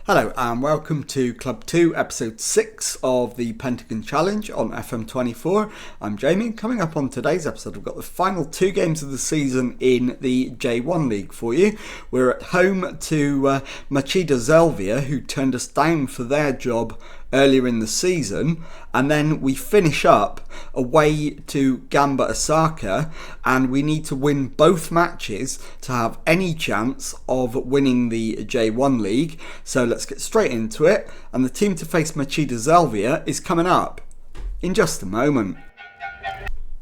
Hello and welcome to Club 2, Episode 6 of the Pentagon Challenge on FM24. I'm Jamie. Coming up on today's episode, we've got the final 2 games of the season in the J1 League for you. We're at home to Machida Zelvia, who turned us down for their job earlier in the season, and then we finish up away to Gamba Osaka, and we need to win both matches to have any chance of winning the J1 League. So let's get straight into it, and the team to face Machida Zelvia is coming up in just a moment.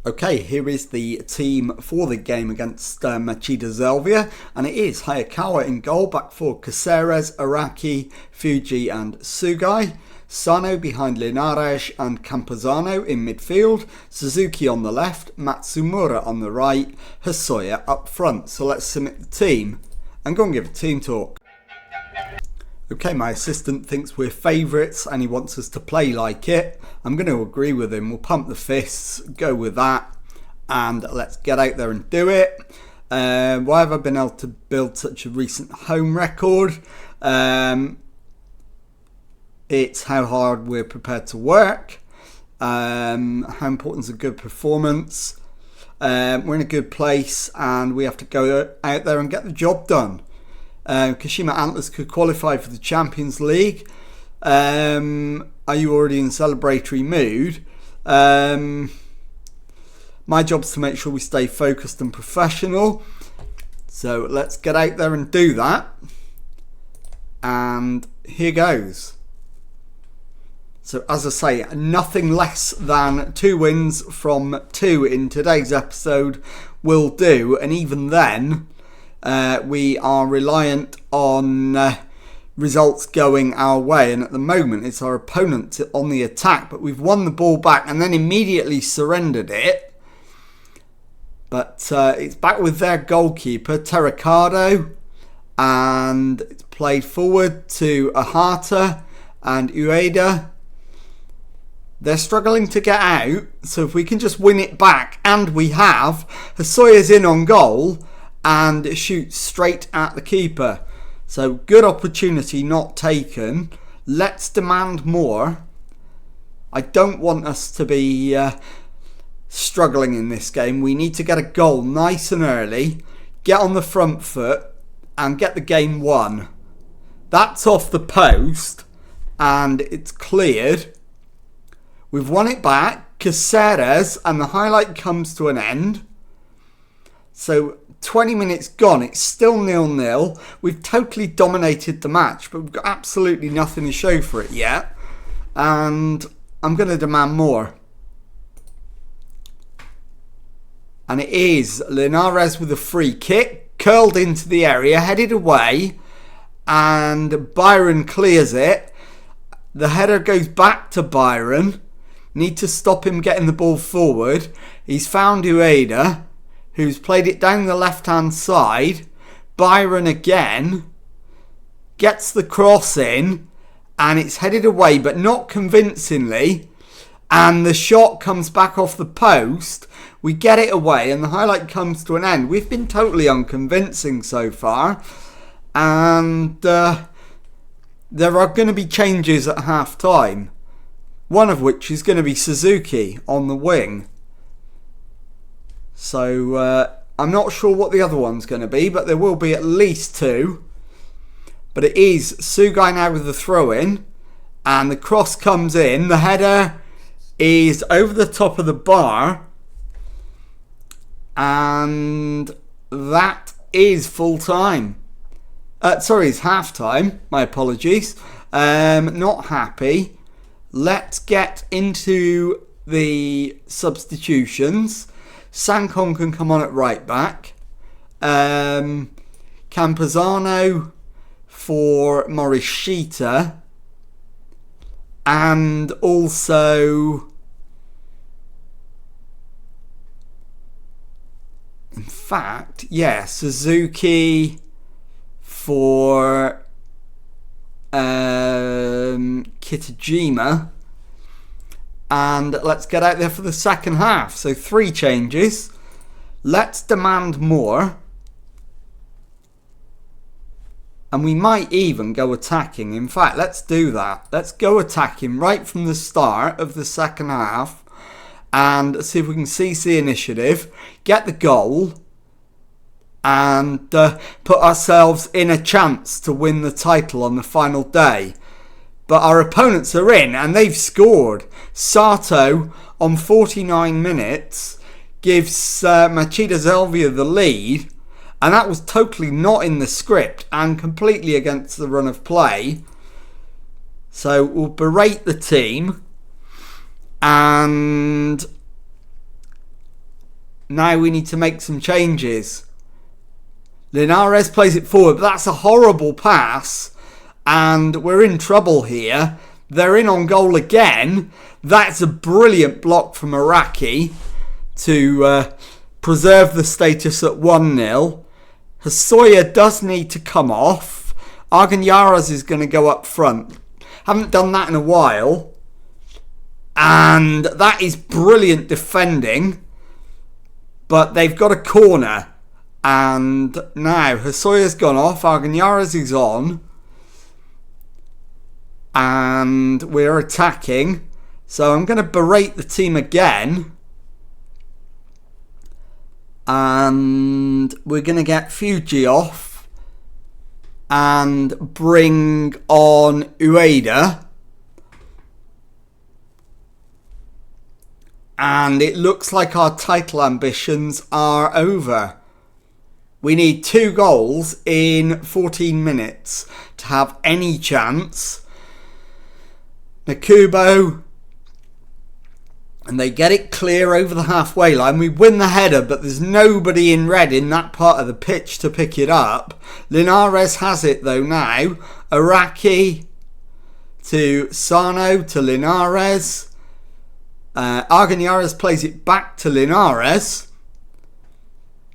Okay, here is the team for the game against Machida Zelvia, and it is Hayakawa in goal, back four Caceres, Araki, Fuji and Sugai. Sano behind Linares and Campazano in midfield, Suzuki on the left, Matsumura on the right, Hosoya up front. So let's submit the team and go and give a team talk. Okay, my assistant thinks we're favourites and he wants us to play like it. I'm going to agree with him. We'll pump the fists, go with that, and let's get out there and do it. Why have I been able to build such a recent home record? It's how hard we're prepared to work, how important is a good performance. We're in a good place and we have to go out there and get the job done. Kashima Antlers could qualify for the Champions League. Are you already in celebratory mood? My job's to make sure we stay focused and professional. So let's get out there and do that. And here goes. So as I say, nothing less than 2 wins from 2 in today's episode will do. And even then, we are reliant on results going our way. And at the moment, it's our opponent on the attack. But we've won the ball back and then immediately surrendered it. But it's back with their goalkeeper, Terracado. And it's played forward to Ahata and Ueda. They're struggling to get out, so if we can just win it back, and we have, Hosoya's in on goal and shoots straight at the keeper. So good opportunity not taken. Let's demand more. I don't want us to be struggling in this game. We need to get a goal nice and early, get on the front foot and get the game won. That's off the post and it's cleared. We've won it back, Caceres, and the highlight comes to an end. So 20 minutes gone, it's still 0-0. We've totally dominated the match, but we've got absolutely nothing to show for it yet. And I'm going to demand more. And it is Linares with a free kick, curled into the area, headed away, and Byron clears it. The header goes back to Byron. Need to stop him getting the ball forward. He's found Ueda, who's played it down the left-hand side. Byron again gets the cross in, and it's headed away, but not convincingly. And the shot comes back off the post. We get it away, and the highlight comes to an end. We've been totally unconvincing so far. And there are going to be changes at half-time. One of which is going to be Suzuki on the wing. So I'm not sure what the other one's going to be, but there will be at least 2. But it is Sugai now with the throw-in. And the cross comes in. The header is over the top of the bar. And that is full time. Sorry, it's half time. My apologies. Not happy. Let's get into the substitutions. Sankon can come on at right back. Campazano for Morishita. And also, in fact, yeah, Suzuki for Kitajima. And let's get out there for the second half. So 3 changes. Let's demand more. And we might even go attacking. In fact, let's do that. Let's go attacking right from the start of the second half and see if we can seize the initiative, get the goal, and put ourselves in a chance to win the title on the final day. But our opponents are in and they've scored. Sato, on 49 minutes, gives Machida Zelvia the lead. And that was totally not in the script and completely against the run of play. So we'll berate the team. And now we need to make some changes. Linares plays it forward, but that's a horrible pass. And we're in trouble here. They're in on goal again. That's a brilliant block from Araki to preserve the status at 1-0. Hosoya does need to come off. Arganyaras is going to go up front. Haven't done that in a while. And that is brilliant defending. But they've got a corner. And now Hosoya's gone off. Arganyaras is on. And we're attacking. So I'm going to berate the team again. And we're going to get Fuji off and bring on Ueda. And it looks like our title ambitions are over. We need 2 goals in 14 minutes to have any chance. Nakubo. And they get it clear over the halfway line. We win the header, but there's nobody in red in that part of the pitch to pick it up. Linares has it though now. Araki to Sano to Linares. Arganyaras plays it back to Linares.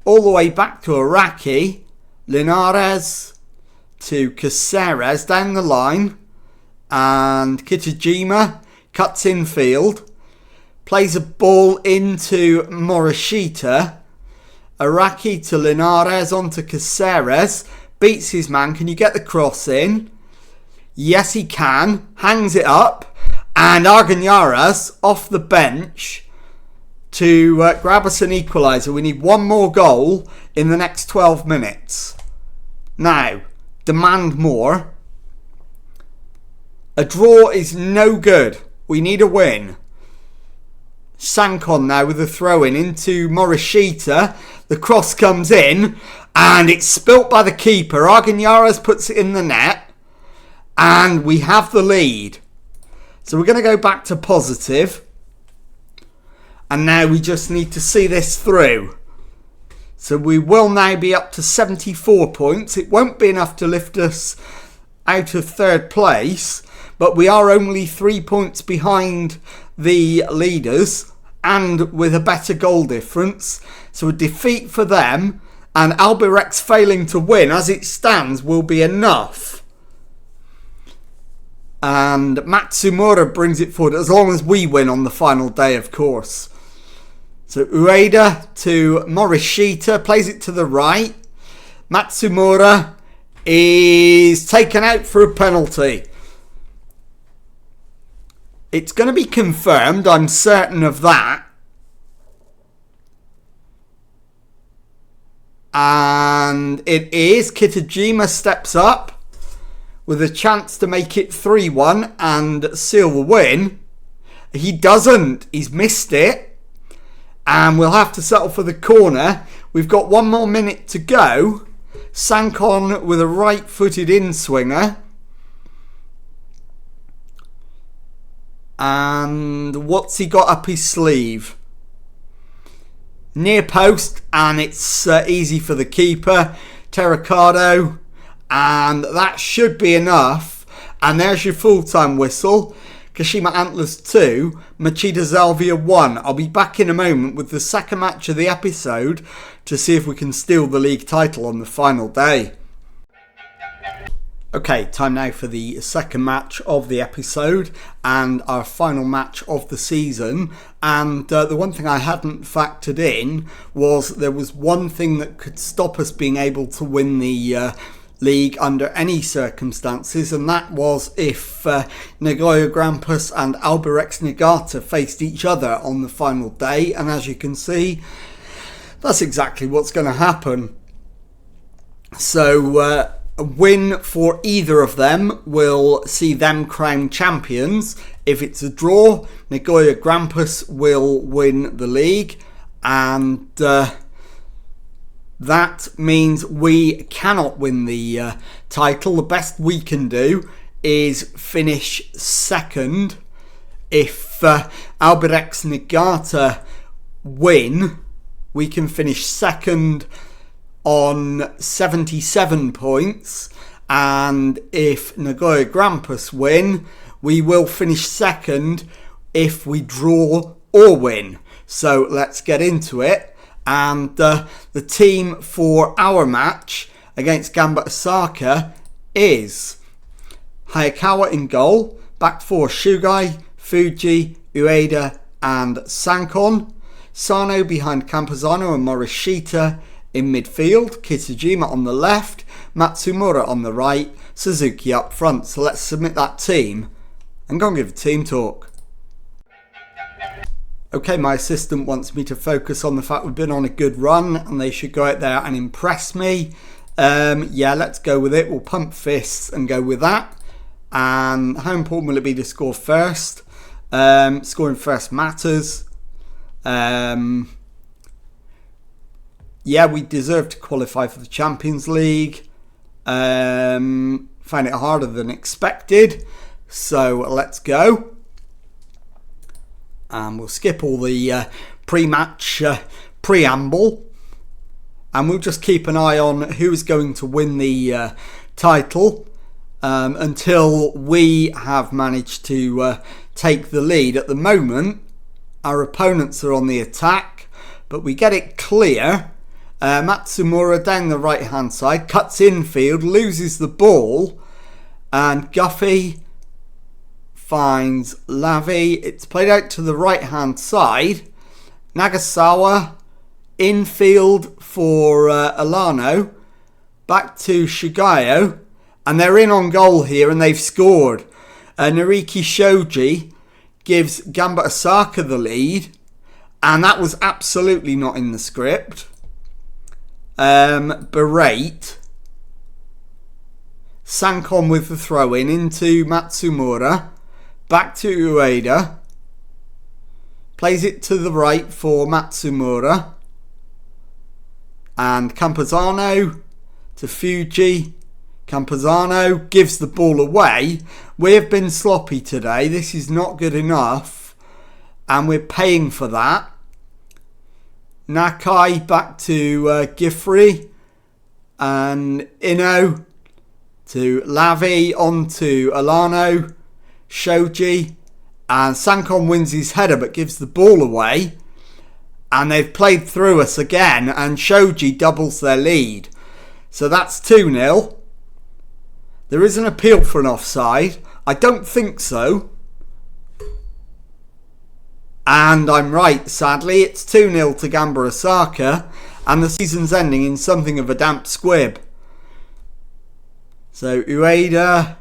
All the way back to Araki. Linares to Caceres down the line. And Kitajima cuts infield. Plays a ball into Morishita. Araki to Linares onto Caceres. Beats his man. Can you get the cross in? Yes, he can. Hangs it up. And Arganyaras off the bench to grab us an equaliser. We need 1 more goal in the next 12 minutes. Now, demand more. A draw is no good. We need a win. Sankon now with a throw-in into Morishita. The cross comes in and it's spilt by the keeper. Arganyaras puts it in the net and we have the lead. So we're going to go back to positive. And now we just need to see this through. So we will now be up to 74 points. It won't be enough to lift us out of 3rd place. But we are only 3 points behind the leaders and with a better goal difference. So a defeat for them and Albirex failing to win as it stands will be enough. And Matsumura brings it forward as long as we win on the final day, of course. So Ueda to Morishita, plays it to the right. Matsumura is taken out for a penalty. It's going to be confirmed, I'm certain of that. And it is. Kitajima steps up with a chance to make it 3-1 and seal the win. He doesn't. He's missed it. And we'll have to settle for the corner. We've got 1 more minute to go. Sankon with a right-footed in-swinger. And what's he got up his sleeve? Near post, and it's easy for the keeper. Terracado. And that should be enough. And there's your full-time whistle. Kashima Antlers 2, Machida Zelvia 1. I'll be back in a moment with the second match of the episode to see if we can steal the league title on the final day. Okay, time now for the second match of the episode and our final match of the season. And the one thing I hadn't factored in was there was one thing that could stop us being able to win the league under any circumstances, and that was if Nagoya Grampus and Albirex Niigata faced each other on the final day, and as you can see, that's exactly what's going to happen. So a win for either of them will see them crowned champions. If it's a draw, Nagoya Grampus will win the league, and that means we cannot win the title. The best we can do is finish second. If Albirex Niigata win, we can finish second on 77 points, and if Nagoya Grampus win, we will finish second if we draw or win. So let's get into it. And the team for our match against Gamba Osaka is Hayakawa in goal, back four Shugai, Fuji, Ueda and Sankon, Sano behind Campuzano and Morishita in midfield, Kisujima on the left, Matsumura on the right, Suzuki up front. So let's submit that team and go and give a team talk. Okay, my assistant wants me to focus on the fact we've been on a good run and they should go out there and impress me. Yeah, let's go with it. We'll pump fists and go with that. And how important will it be to score first? Scoring first matters. Yeah, we deserve to qualify for the Champions League. Found it harder than expected. So let's go. And we'll skip all the pre-match preamble, and we'll just keep an eye on who is going to win the title until we have managed to take the lead. At the moment, our opponents are on the attack, but we get it clear. Matsumura down the right hand side, cuts infield, loses the ball, and Guffey finds Lavi. It's played out to the right hand side. Nagasawa infield for Alano, back to Shigayo, and they're in on goal here and they've scored. Nariki Shoji gives Gamba Osaka the lead, and that was absolutely not in the script. Berate, Sankon with the throw in into Matsumura. Back to Ueda. Plays it to the right for Matsumura. And Campuzano to Fuji. Campuzano gives the ball away. We have been sloppy today. This is not good enough. And we're paying for that. Nakai back to Gifri. And Ino to Lavi. On to Alano. Shoji, and Sankon wins his header but gives the ball away, and they've played through us again, and Shoji doubles their lead. So that's 2-0. There is an appeal for an offside. I don't think so. And I'm right, sadly. It's 2-0 to Gamba Osaka, and the season's ending in something of a damp squib. So Ueda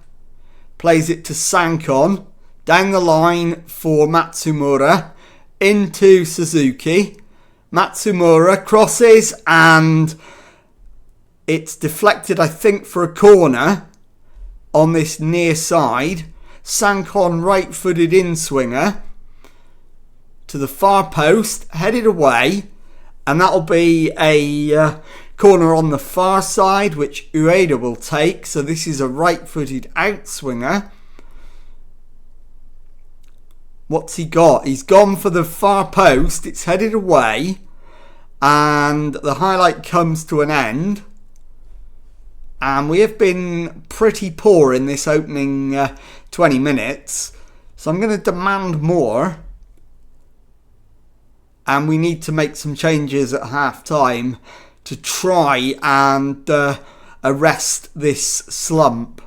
plays it to Sankon, down the line for Matsumura, into Suzuki. Matsumura crosses, and it's deflected, I think, for a corner on this near side. Sankon right-footed in-swinger to the far post, headed away, and that'll be a corner on the far side, which Ueda will take. So this is a right-footed outswinger. What's he got? He's gone for the far post. It's headed away. And the highlight comes to an end. And we have been pretty poor in this opening 20 minutes. So I'm going to demand more. And we need to make some changes at half-time to try and arrest this slump.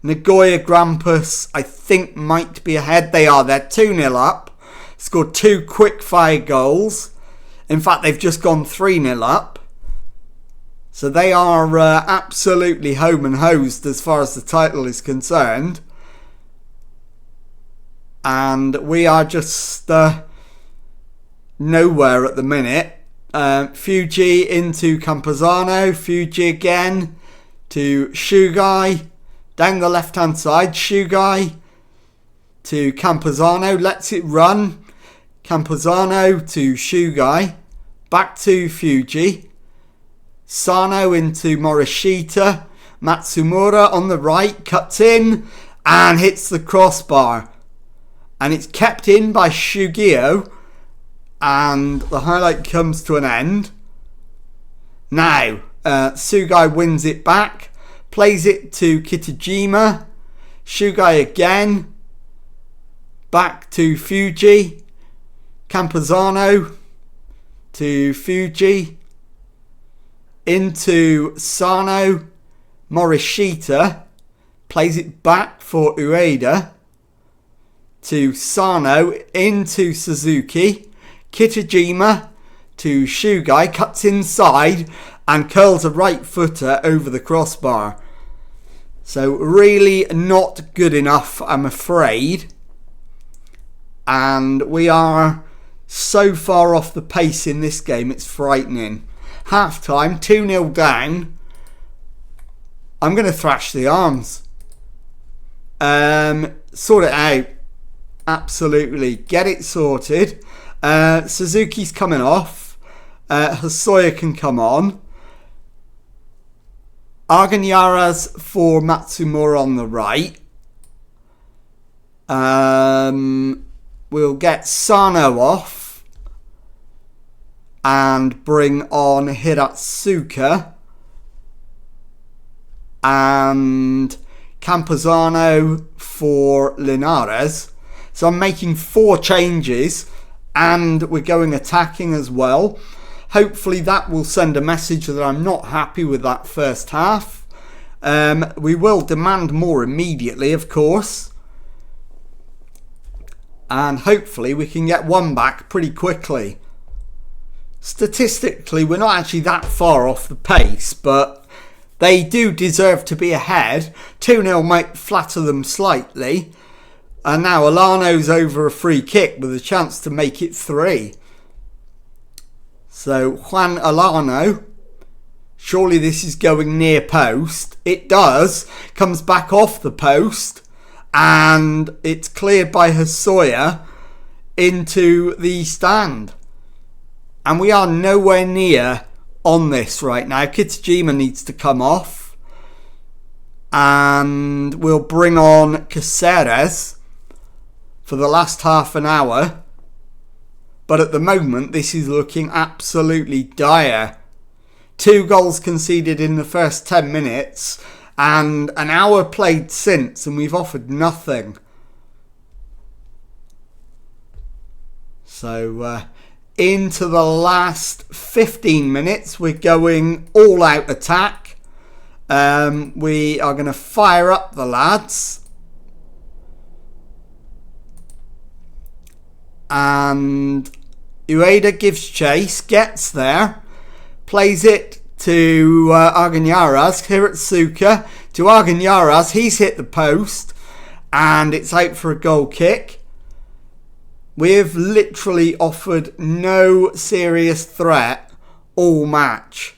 Nagoya Grampus, I think, might be ahead. They are. They're 2-0 up. Scored 2 quick-fire goals. In fact, they've just gone 3-0 up. So they are absolutely home and hosed as far as the title is concerned. And we are just nowhere at the minute. Fuji into Campuzano. Fuji again to Shugai. Down the left hand side, Shugai to Campuzano. Lets it run. Campuzano to Shugai. Back to Fuji. Sano into Morishita. Matsumura on the right. Cuts in and hits the crossbar. And it's kept in by Shugio. And the highlight comes to an end. Now, Sugai wins it back. Plays it to Kitajima. Shugai again. Back to Fuji. Campuzano to Fuji. Into Sano. Morishita. Plays it back for Ueda. To Sano. Into Suzuki. Kitajima to Shugai. Cuts inside and curls a right footer over the crossbar. So really not good enough, I'm afraid. And we are so far off the pace in this game, it's frightening. Half time, 2-0 down. I'm going to thrash the arms. Sort it out. Absolutely. Get it sorted. Suzuki's coming off. Hosoya can come on. Arganyaras for Matsumura on the right. We'll get Sano off. And bring on Hiratsuka. And Campuzano for Linares. So I'm making 4 changes. And we're going attacking as well. Hopefully that will send a message that I'm not happy with that first half. We will demand more immediately, of course. And hopefully we can get one back pretty quickly. Statistically, we're not actually that far off the pace, but they do deserve to be ahead. 2-0 might flatter them slightly. And now Alano's over a free kick with a chance to make it 3. So Juan Alano. Surely this is going near post. It does. Comes back off the post. And it's cleared by Hosoya into the stand. And we are nowhere near on this right now. Kitajima needs to come off. And we'll bring on Caceres for the last half an hour. But at the moment, this is looking absolutely dire. 2 goals conceded in the first 10 minutes. And an hour played since. And we've offered nothing. So, into the last 15 minutes, we're going all-out attack. We are going to fire up the lads. And Ueda gives chase, gets there, plays it to Arganyaras, Hiratsuka to Arganyaras. He's hit the post, and it's out for a goal kick. We've literally offered no serious threat all match.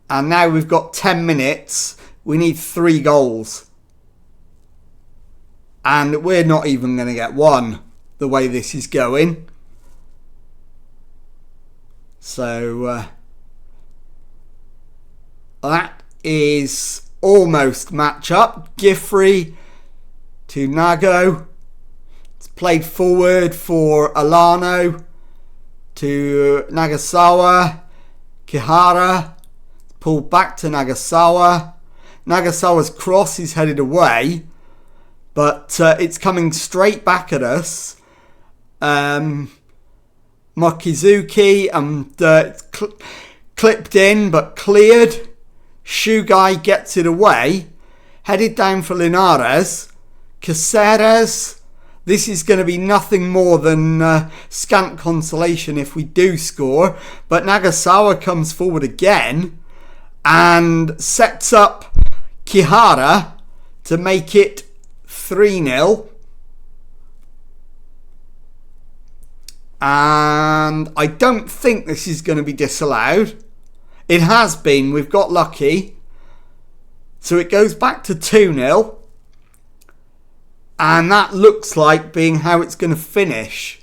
And now we've got 10 minutes. We need 3 goals. And we're not even going to get one the way this is going. So that is almost match up. Giffrey to Nago. It's played forward for Alano to Nagasawa. Kihara. Pulled back to Nagasawa. Nagasawa's cross is headed away. But it's coming straight back at us. Mokizuki. It's clipped in but cleared. Shugai gets it away. Headed down for Linares. Caceres. this is going to be nothing more than scant consolation if we do score. But Nagasawa comes forward again and sets up Kihara to make it 3-0. And I don't think this is going to be disallowed. It has been. We've got lucky. So it goes back to 2-0. And that looks like being how it's going to finish.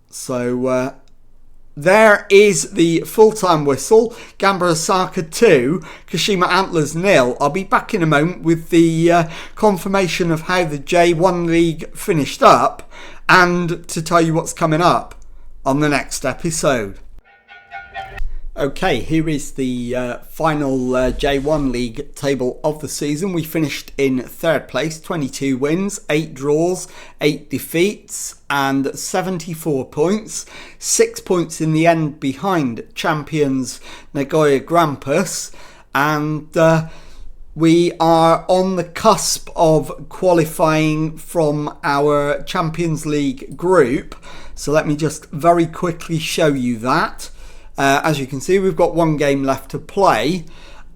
So there is the full-time whistle. Gamba Osaka 2, Kashima Antlers 0. I'll be back in a moment with the confirmation of how the J1 League finished up and to tell you what's coming up on the next episode. Okay, here is the final J1 League table of the season. We finished in third place, 22 wins, 8 draws, 8 defeats and 74 points. 6 points in the end behind champions Nagoya Grampus. And we are on the cusp of qualifying from our Champions League group. So let me just very quickly show you that. As you can see, we've got one game left to play,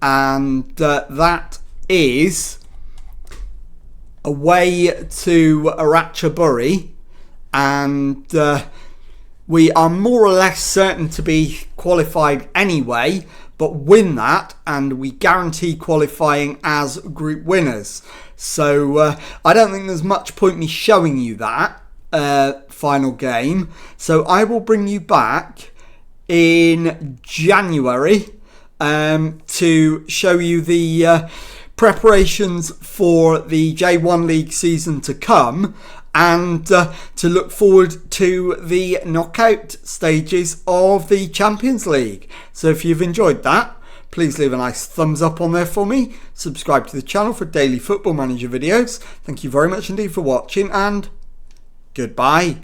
and that is away to Ratchaburi, and we are more or less certain to be qualified anyway, but win that and we guarantee qualifying as group winners. So I don't think there's much point me showing you that final game, so I will bring you back in January to show you the preparations for the J1 League season to come and to look forward to the knockout stages of the Champions League. So if you've enjoyed that, please leave a nice thumbs up on there for me. Subscribe to the channel for daily Football Manager videos. Thank you very much indeed for watching, and goodbye.